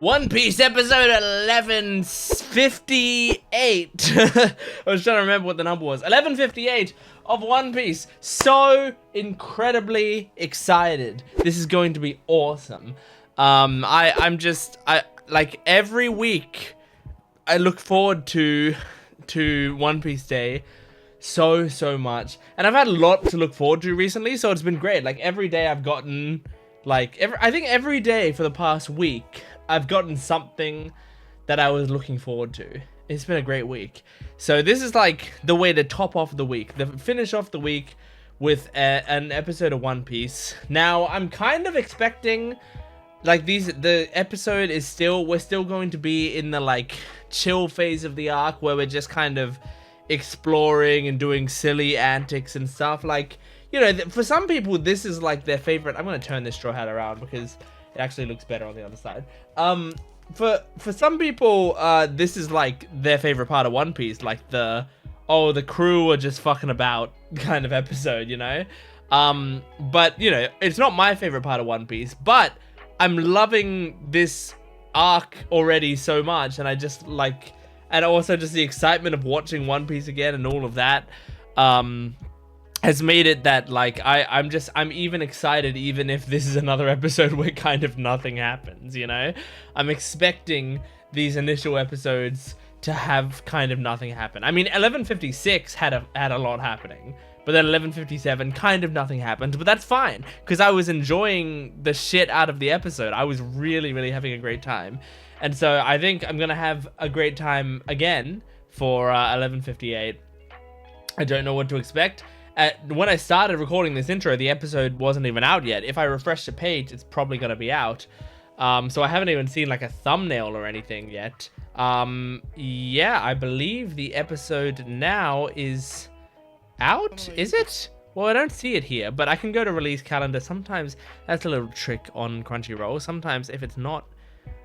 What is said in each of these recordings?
One Piece episode 1158. I was trying to remember what the number was. 1158 of One Piece. So incredibly excited. This is going to be awesome. I'm like every week I look forward to One Piece Day so much, and I've had a lot to look forward to recently, so it's been great. Like every day I've gotten I think every day for the past week I've gotten something that I was looking forward to. It's been a great week. So this is like the way to top off the week, the finish off the week with an episode of One Piece. Now I'm kind of expecting like the episode is we're still going to be in the like chill phase of the arc where we're just kind of exploring and doing silly antics and stuff. Like, you know, for some people this is like their favorite. I'm going to turn this straw hat around because it actually looks better on the other side. For some people this is like their favorite part of One Piece, like the crew are just fucking about kind of episode, you know. But you know, it's not my favorite part of One Piece, but I'm loving this arc already so much, and I just like, and also just the excitement of watching One Piece again and all of that has made it that like I'm even excited even if this is another episode where kind of nothing happens, you know. I'm expecting these initial episodes to have kind of nothing happen. I mean, 1156 had a lot happening, but then 1157 kind of nothing happened, but that's fine because I was enjoying the shit out of the episode. I was really having a great time. And so I think I'm gonna have a great time again for 1158. I don't know what to expect. When I started recording this intro, the episode wasn't even out yet. If I refresh the page, it's probably gonna be out. So I haven't even seen like a thumbnail or anything yet. Yeah, I believe the episode now is out. Is it? Well, I don't see it here, but I can go to release calendar. Sometimes that's a little trick on Crunchyroll. Sometimes if it's not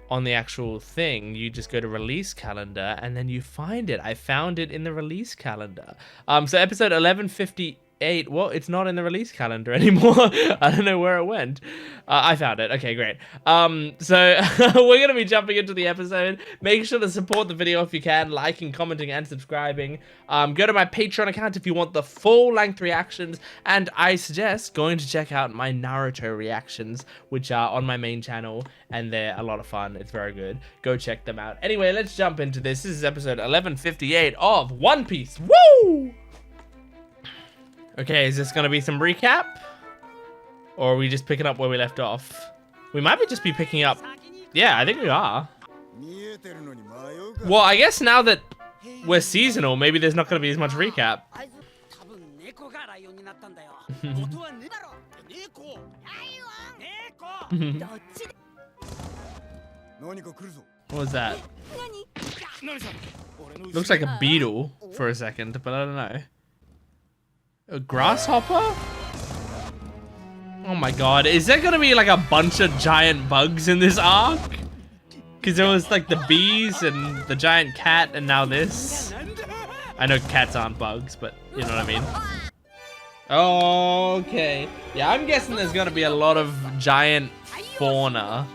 on the actual thing, you just go to release calendar and then you find it. I found it in the release calendar. So episode 1158, well, it's not in the release calendar anymore. I don't know where it went. I found it. Okay, great. So we're gonna be jumping into the episode. Make sure to support the video if you can, liking, commenting, and subscribing. Go to my Patreon account if you want the full-length reactions, and I suggest going to check out my Naruto reactions, which are on my main channel, and they're a lot of fun. It's very good. Go check them out. Anyway, let's jump into this. This is episode 1158 of One Piece. Woo! Okay, is this gonna be some recap? Or are we just picking up where we left off? We might just be picking up... Yeah, I think we are. Well, I guess now that we're seasonal, maybe there's not gonna be as much recap. What was that? Looks like a beetle for a second, but I don't know. A grasshopper? Oh my god, is there gonna be like a bunch of giant bugs in this arc? Because there was like the bees and the giant cat and now this. I know cats aren't bugs, but you know what I mean. Okay. Yeah, I'm guessing there's gonna be a lot of giant fauna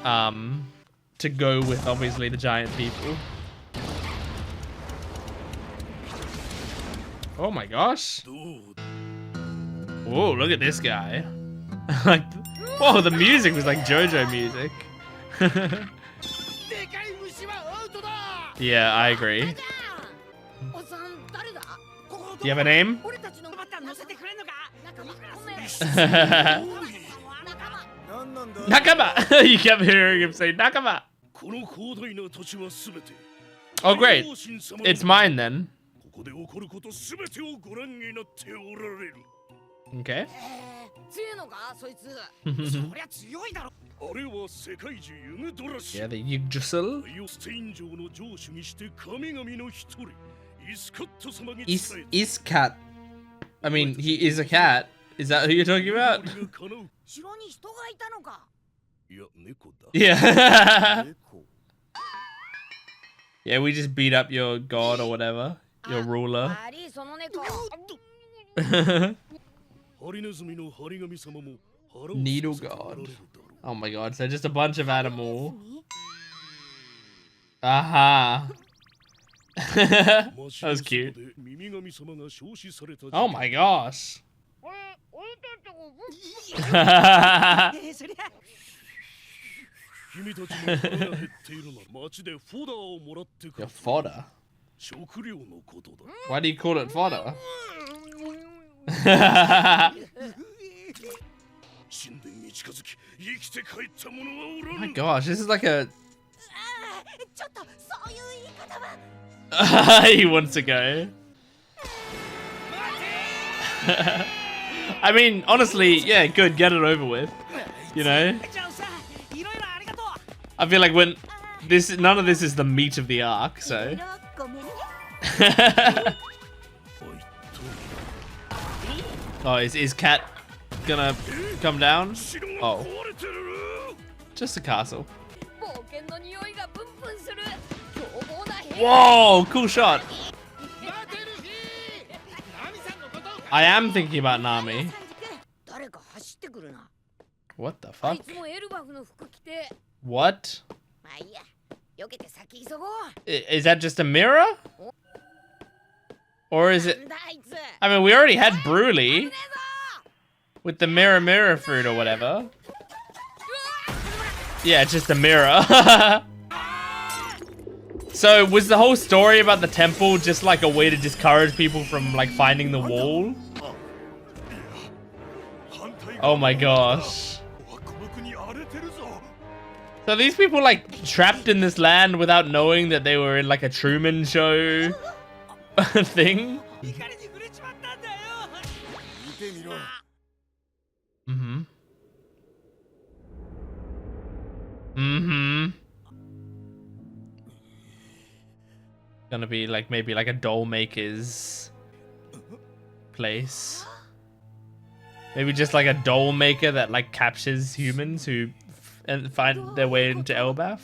to go with obviously the giant people. Oh my gosh. Whoa, look at this guy. Like, whoa, the music was like JoJo music. Yeah, I agree. Do you have a name? Nakama! You kept hearing him say Nakama! Oh great, it's mine then. Okay. Yeah, the Yggdrasil. Is cat. I mean, he is a cat. Is that who you're talking about? Yeah. Yeah, we just beat up your god or whatever. Your ruler. Needle god. Oh my god, so just a bunch of animal. Aha. That was cute. Oh my gosh. Your fodder? Why do you call it fodder? Oh my gosh, this is like a... He wants to go. I mean, honestly, yeah, good, get it over with. You know? I feel like when this, none of this is the meat of the arc, so. Oh, is Cat gonna come down? Oh. Just a castle. Whoa, cool shot. I am thinking about Nami. What the fuck? What? Is that just a mirror? Or is it... I mean, we already had Broly with the mirror fruit or whatever. Yeah, it's just a mirror. So was the whole story about the temple just like a way to discourage people from like finding the wall? Oh my gosh. So these people like trapped in this land without knowing that they were in like a Truman Show thing? Mm-hmm. Mm-hmm. Gonna be like maybe like a doll maker's place. Maybe just like a doll maker that like captures humans who and find their way into Elbaf.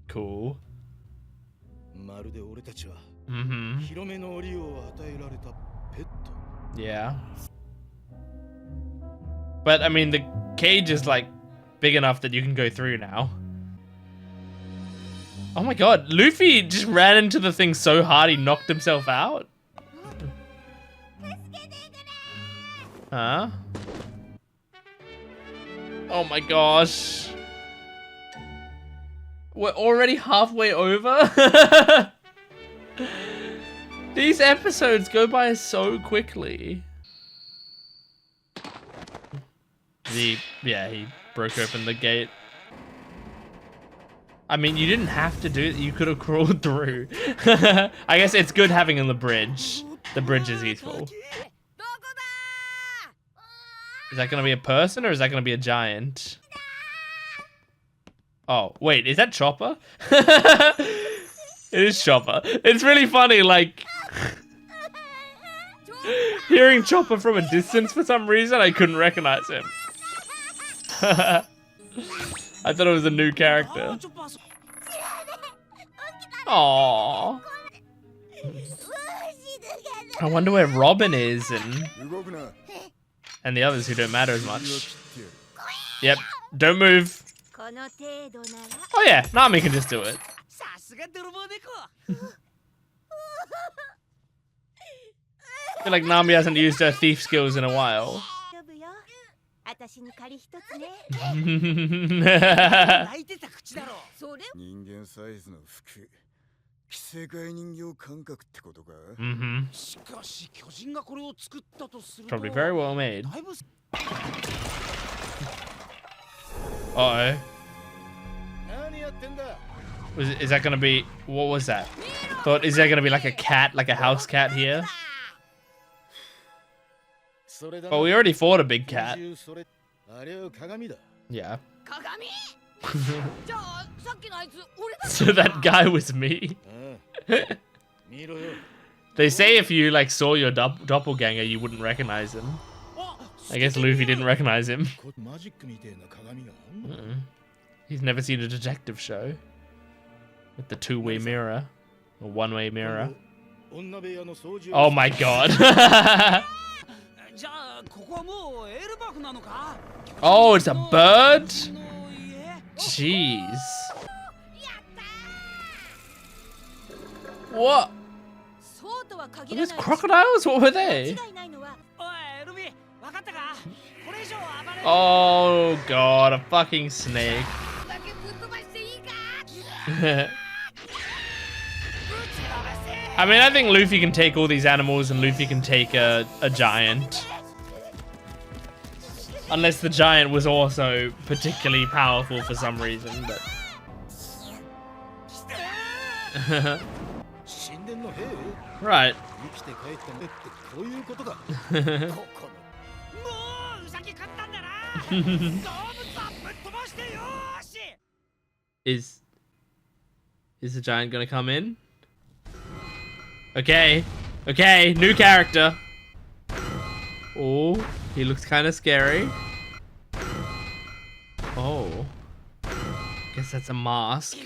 Cool. Mm-hmm. Yeah. But I mean the cage is like big enough that you can go through now. Oh my god, Luffy just ran into the thing so hard he knocked himself out. Huh? Oh my gosh. We're already halfway over? These episodes go by so quickly. He broke open the gate. I mean, you didn't have to do it. You could have crawled through. I guess it's good having on the bridge. The bridge is useful. Is that going to be a person or is that going to be a giant? Oh, wait, is that Chopper? It is Chopper. It's really funny, like... hearing Chopper from a distance for some reason, I couldn't recognize him. I thought it was a new character. Aww. I wonder where Robin is and the others who don't matter as much. Yep, don't move. Oh yeah, Nami can just do it. I feel like Nami hasn't used her thief skills in a while. Mm-hmm. Probably very well made. Uh-oh. Is that gonna be... what was that? Is there gonna be like a cat, like a house cat here? Oh, we already fought a big cat. Yeah. So that guy was me. They say if you like saw your doppelganger, you wouldn't recognize him. I guess Luffy didn't recognize him. He's never seen a detective show with the two-way mirror or one-way mirror. Oh my god. Oh, it's a bird? Jeez. What? Are these crocodiles? What were they? Oh god, a fucking snake. I mean, I think Luffy can take all these animals and Luffy can take a giant. Unless the giant was also particularly powerful for some reason, but... Right. Is the giant gonna come in? Okay. Okay, new character. Oh, he looks kind of scary. Oh. Guess that's a mask.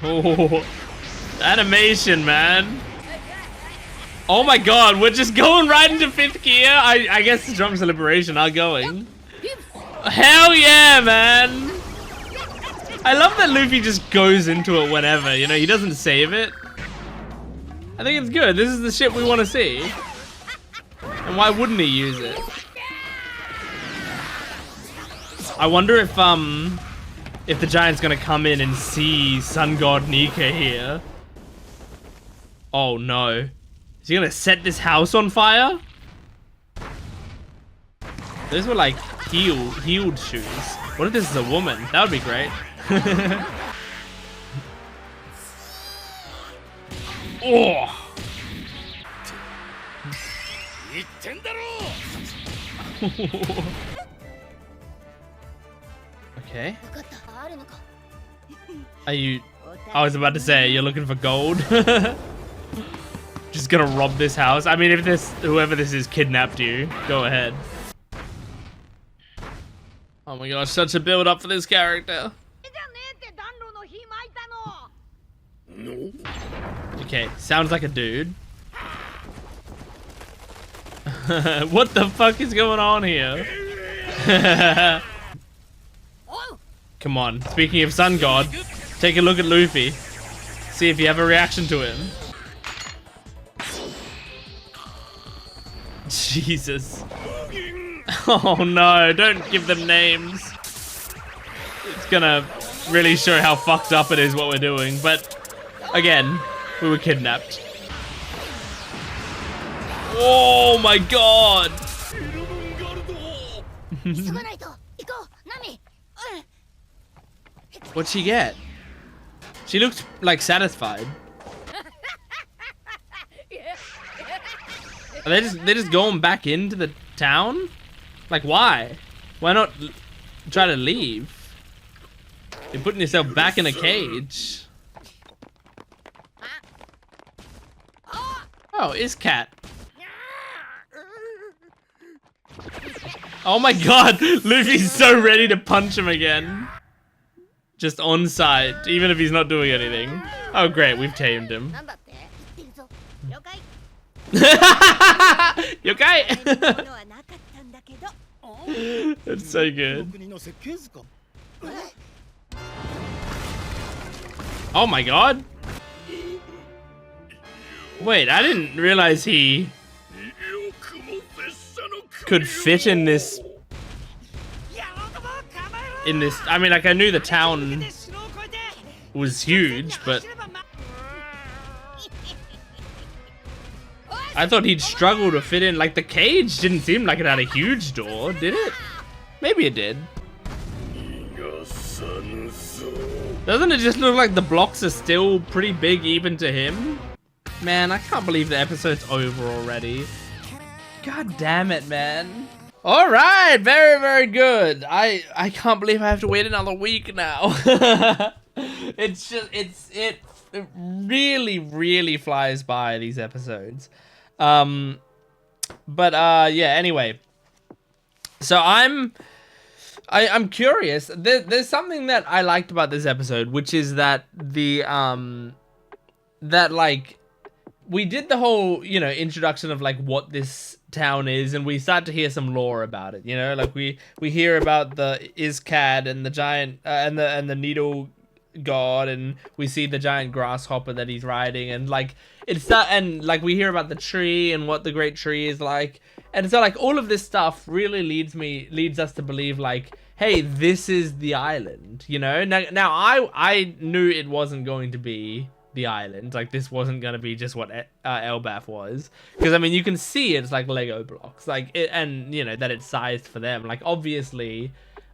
Oh, animation, man. Oh my god, we're just going right into 5th gear. I guess the drums of liberation are going. Hell yeah, man. I love that Luffy just goes into it whenever, you know, he doesn't save it. I think it's good. This is the shit we want to see. And why wouldn't he use it? I wonder if the giant's gonna come in and see Sun God Nika here. Oh no. Is he gonna set this house on fire? Those were like heeled shoes. What if this is a woman? That would be great. Oh. Okay. Are you... I was about to say, you're looking for gold? Just gonna rob this house? I mean, if whoever this is kidnapped you, go ahead. Oh my gosh, such a build up for this character. Okay, sounds like a dude. What the fuck is going on here? Come on, speaking of Sun God, take a look at Luffy. See if you have a reaction to him. Jesus. Oh no, don't give them names. It's gonna really show how fucked up it is what we're doing, but again, we were kidnapped. Oh my god! What'd she get? She looked like satisfied. Are they just going back into the town? Like why? Why not try to leave? You're putting yourself back in a cage. Oh, is cat. Oh my god, Luffy's so ready to punch him again. Just on sight, even if he's not doing anything. Oh great, we've tamed him. You okay? It's so good. Oh my god. Wait, I didn't realize he could fit in this. I mean, like, I knew the town was huge, but I thought he'd struggle to fit in. Like, the cage didn't seem like it had a huge door, did it? Maybe it did. Doesn't it just look like the blocks are still pretty big even to him? Man, I can't believe the episode's over already. God damn it, man. All right, very, very good. I can't believe I have to wait another week now. It really, really flies by, these episodes. Yeah, anyway. So I'm curious. There's something that I liked about this episode, which is that that like we did the whole, you know, introduction of like what this town is, and we start to hear some lore about it, you know, like we hear about the Iscad and the giant and the needle god, and we see the giant grasshopper that he's riding, and like it's that, and like we hear about the tree and what the great tree is like, and so like all of this stuff really leads us to believe like, hey, this is the island, you know. Now I knew it wasn't going to be the island, like this wasn't going to be just what Elbaf was, because I mean you can see it's like Lego blocks, like it, and you know that it's sized for them, like obviously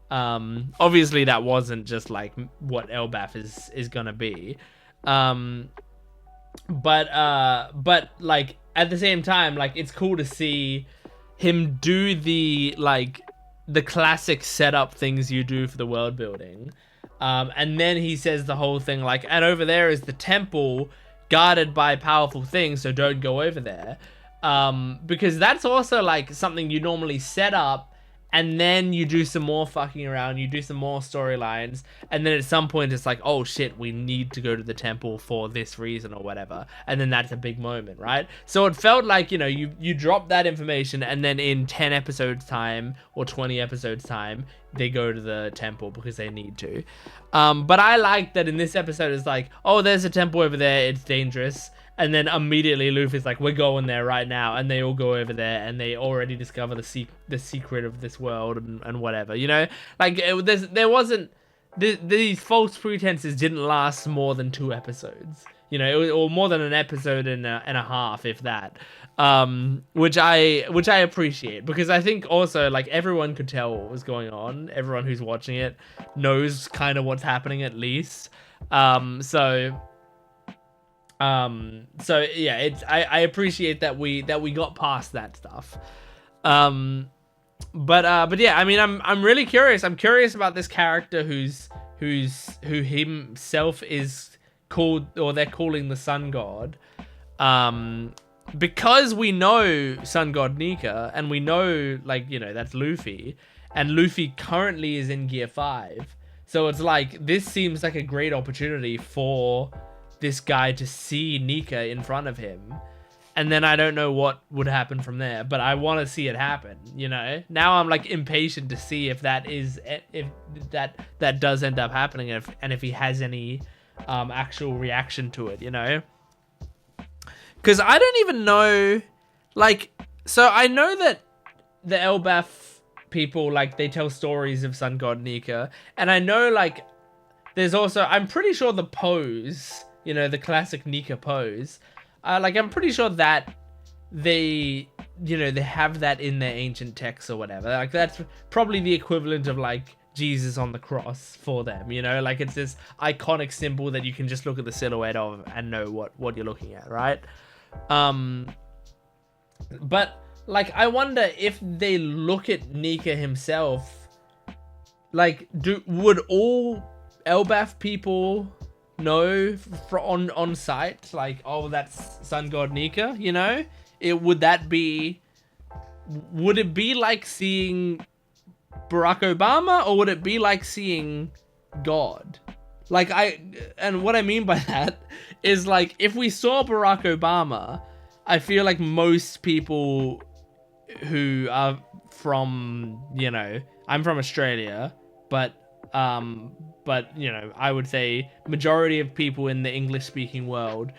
that wasn't just like what Elbaf is gonna be, but like at the same time, like it's cool to see him do the classic setup things you do for the world building. And then he says the whole thing like, and over there is the temple guarded by powerful things, so don't go over there. Because that's also like something you normally set up, and then you do some more fucking around, you do some more storylines, and then at some point it's like, oh shit, we need to go to the temple for this reason or whatever, and then that's a big moment, right? So it felt like, you know, you drop that information, and then in 10 episodes time or 20 episodes time they go to the temple because they need to. But I like that in this episode it's like, oh, there's a temple over there, it's dangerous. And then immediately Luffy's like, we're going there right now. And they all go over there and they already discover the secret of this world and whatever, you know? Like, there wasn't... These false pretenses didn't last more than 2 episodes. You know, or more than an episode and a half, if that. Which I appreciate. Because I think also, like, everyone could tell what was going on. Everyone who's watching it knows kind of what's happening at least. So yeah, it's I appreciate that we got past that stuff. But yeah, I mean, I'm really curious. I'm curious about this character who himself is called, or they're calling the Sun God. Because we know Sun God Nika, and we know, like, you know, that's Luffy, and Luffy currently is in Gear 5. So it's like, this seems like a great opportunity for this guy to see Nika in front of him, and then I don't know what would happen from there, but I want to see it happen, you know. Now I'm like impatient to see if that does end up happening, and if he has any actual reaction to it, you know. Because I don't even know, like, so I know that the Elbaf people, like, they tell stories of Sun God Nika, and I know, like, there's also, I'm pretty sure the pose, you know, the classic Nika pose, like, I'm pretty sure that they, you know, they have that in their ancient texts or whatever. Like, that's probably the equivalent of, like, Jesus on the cross for them, you know? Like, it's this iconic symbol that you can just look at the silhouette of and know what you're looking at, right? But, like, I wonder if they look at Nika himself, like, would all Elbaf people know on sight, like, oh, that's Sun God Nika, you know? Would it be like seeing Barack Obama, or would it be like seeing God? Like, and what I mean by that is, like, if we saw Barack Obama, I feel like most people who are from, you know, I'm from Australia, but you know, I would say majority of people in the English-speaking world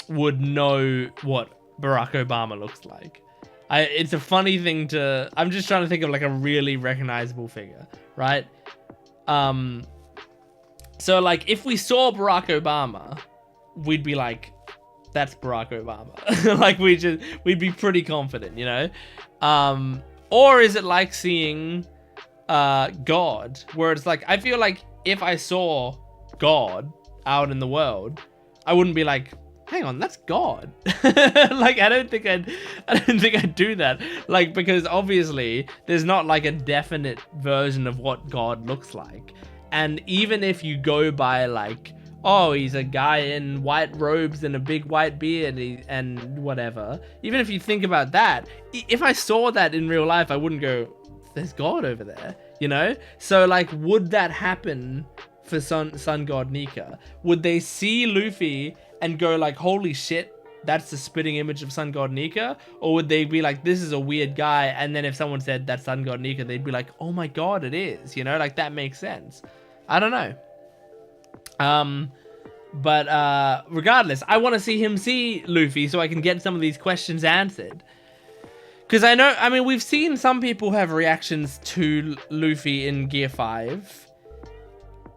would know what Barack Obama looks like. It's a funny thing to... I'm just trying to think of, like, a really recognizable figure, right? So, like, if we saw Barack Obama, we'd be like, that's Barack Obama. Like, we'd be pretty confident, you know? Or is it like seeing... God, where it's like, I feel like if I saw God out in the world, I wouldn't be like, hang on, that's God. Like, I don't think I'd do that. Like, because obviously there's not like a definite version of what God looks like. And even if you go by, like, oh, he's a guy in white robes and a big white beard and whatever, even if you think about that, if I saw that in real life, I wouldn't go, there's God over there, you know? So, like, would that happen for Sun God Nika? Would they see Luffy and go like, holy shit, that's the spitting image of Sun God Nika? Or would they be like, this is a weird guy, and then if someone said that's Sun God Nika, they'd be like, oh my god, it is, you know? Like, that makes sense. I don't know. But regardless, I want to see him see Luffy so I can get some of these questions answered. Because I mean, we've seen some people have reactions to Luffy in Gear 5.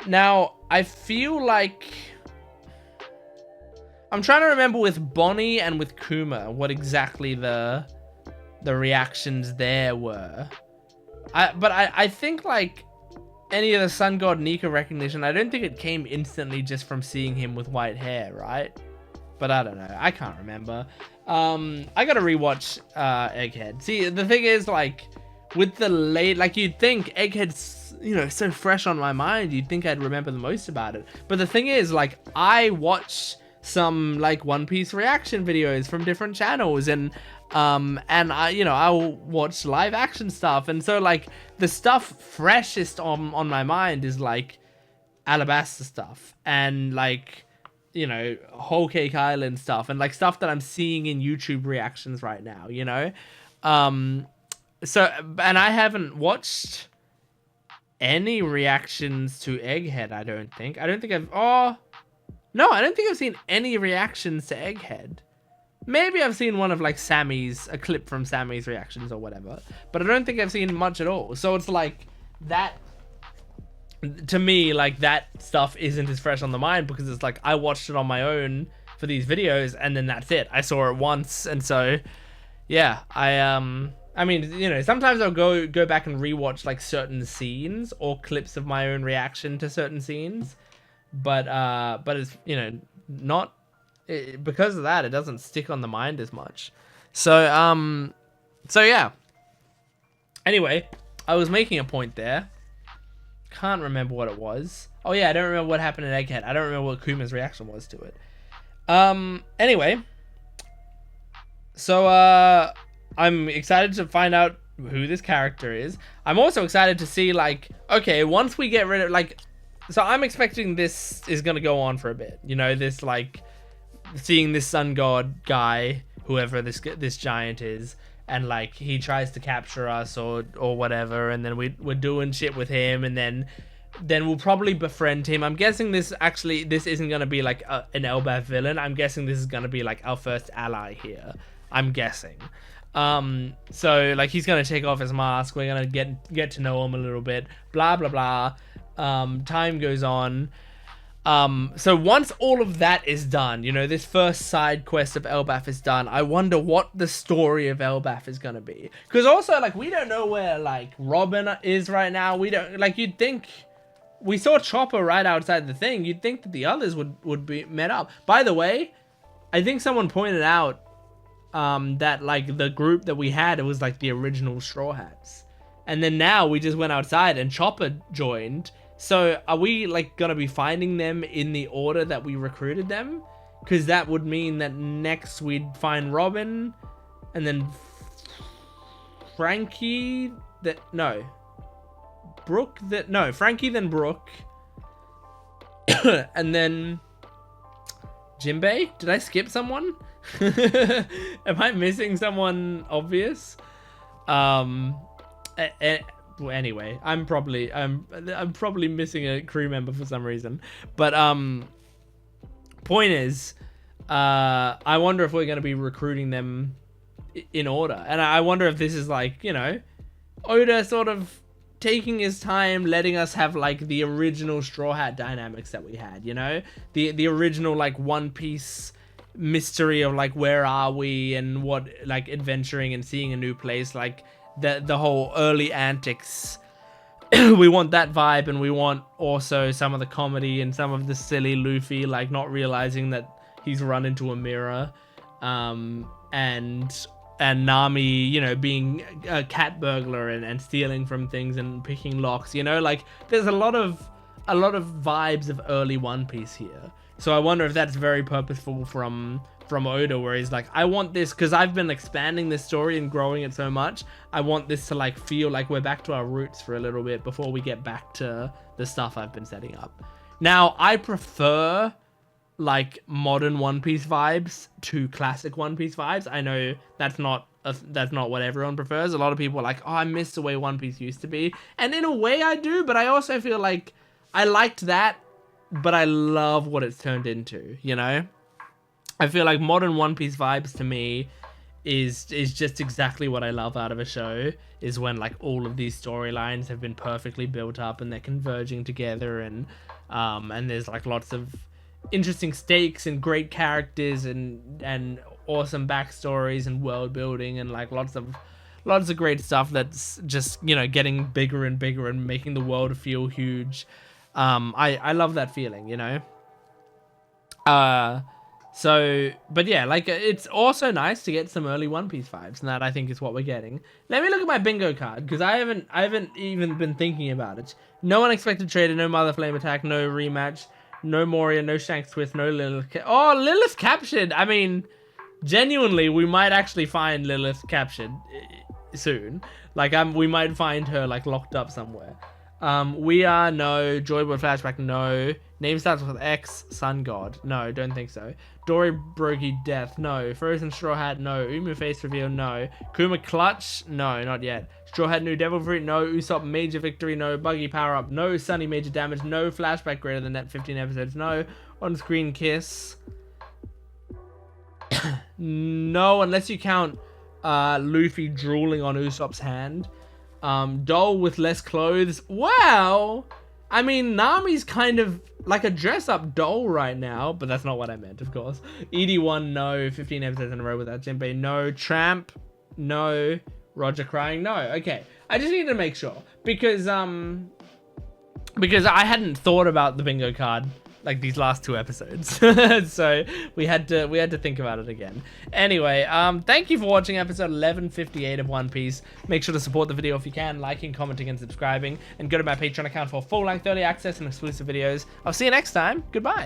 Now, I feel like... I'm trying to remember with Bonnie and with Kuma what exactly the reactions there were. But I think, like, any of the Sun God Nika recognition, I don't think it came instantly just from seeing him with white hair, right? But I don't know. I can't remember. I gotta rewatch Egghead. See, the thing is, like, with the late... Like, you'd think Egghead's, you know, so fresh on my mind, you'd think I'd remember the most about it. But the thing is, like, I watch some, like, One Piece reaction videos from different channels, and I, you know, I'll watch live action stuff, and so, like, the stuff freshest on my mind is, like, Alabasta stuff, and, like, you know, Whole Cake Island stuff, and, like, stuff that I'm seeing in YouTube reactions right now, you know? So, and I haven't watched any reactions to Egghead, I don't think. I don't think I've... No, I don't think I've seen any reactions to Egghead. Maybe I've seen one of, like, a clip from Sammy's reactions or whatever. But I don't think I've seen much at all. So it's like, that... To me, like, that stuff isn't as fresh on the mind because it's like, I watched it on my own for these videos and then that's it. I saw it once, and so, yeah, I mean, you know, sometimes I'll go back and rewatch, like, certain scenes or clips of my own reaction to certain scenes. But it's, you know, not... because of that, it doesn't stick on the mind as much. So yeah. Anyway, I was making a point there. Can't remember what it was. Oh yeah, I don't remember what happened in Egghead. I don't remember what Kuma's reaction was to it. Anyway. So, I'm excited to find out who this character is. I'm also excited to see, like, okay, once we get rid of, like... So I'm expecting this is going to go on for a bit. You know, this, like... Seeing this sun god guy, whoever this giant is, and, like, he tries to capture us or whatever, and then we're doing shit with him, and then we'll probably befriend him. I'm guessing this isn't going to be, like, an Elbaf villain. I'm guessing this is going to be, like, our first ally here. I'm guessing. So, like, he's going to take off his mask. We're going to get to know him a little bit. Blah, blah, blah. Time goes on. So once all of that is done, you know, this first side quest of Elbaf is done, I wonder what the story of Elbaf is gonna be. Because also, like, we don't know where, like, Robin is right now. We don't, like, you'd think... We saw Chopper right outside the thing. You'd think that the others would be met up. By the way, I think someone pointed out that, like, the group that we had, it was, like, the original Straw Hats. And then now we just went outside and Chopper joined. So are we, like, gonna be finding them in the order that we recruited them? Because that would mean that next we'd find Robin, and then Frankie, Frankie, then Brooke, and then Jinbei? Did I skip someone? Am I missing someone obvious? Anyway, I'm probably missing a crew member for some reason. But point is, I wonder if we're going to be recruiting them in order. And I wonder if this is, like, you know, Oda sort of taking his time, letting us have, like, the original Straw Hat dynamics that we had, you know? The original, like, One Piece mystery of, like, where are we and what, like, adventuring and seeing a new place, like... The whole early antics. We want that vibe, and we want also some of the comedy and some of the silly Luffy, like, not realizing that he's run into a mirror, and Nami, you know, being a cat burglar and stealing from things and picking locks, you know, like, there's a lot of vibes of early One Piece here. So I wonder if that's very purposeful from Oda, where he's like, I want this, because I've been expanding this story and growing it so much, I want this to, like, feel like we're back to our roots for a little bit before we get back to the stuff I've been setting up. Now, I prefer, like, modern One Piece vibes to classic One Piece vibes. I know that's not what everyone prefers. A lot of people are like, oh, I miss the way One Piece used to be. And in a way I do, but I also feel like I liked that but I love what it's turned into, you know? I feel like modern One Piece vibes to me is just exactly what I love out of a show, is when like all of these storylines have been perfectly built up and they're converging together, and there's like lots of interesting stakes and great characters and awesome backstories and world building and like lots of great stuff that's just, you know, getting bigger and bigger and making the world feel huge. I love that feeling, you know. So, but yeah, like, it's also nice to get some early One Piece vibes, and that I think is what we're getting. Let me look at my bingo card, because I haven't even been thinking about it. No unexpected trader, no Mother Flame attack, no rematch, no Moria, no Shanks twist, no Lilith. Oh, Lilith captured. I mean, genuinely, we might actually find Lilith captured soon. Like, we might find her like locked up somewhere. We are no. Joyboy flashback, no. Name starts with X. Sun God, no, don't think so. Dory Broggy death, no. Frozen Straw Hat, no. Umu face reveal, no. Kuma clutch, no, not yet. Straw Hat new Devil Fruit, no. Usopp major victory, no. Buggy power up, no. Sunny major damage, no. Flashback greater than net 15 episodes, no. On screen kiss, no, unless you count Luffy drooling on Usopp's hand. Doll with less clothes. Wow. I mean, Nami's kind of like a dress-up doll right now, but that's not what I meant, of course. ED1, no. 15 episodes in a row without Jinbei, no. Tramp, no. Roger crying, no. Okay, I just need to make sure, because I hadn't thought about the bingo card like these last 2 episodes. So we had to think about it again. Anyway, thank you for watching episode 1158 of One Piece. Make sure to support the video if you can, liking, commenting, and subscribing, and go to my Patreon account for full-length early access and exclusive videos. I'll see you next time. Goodbye.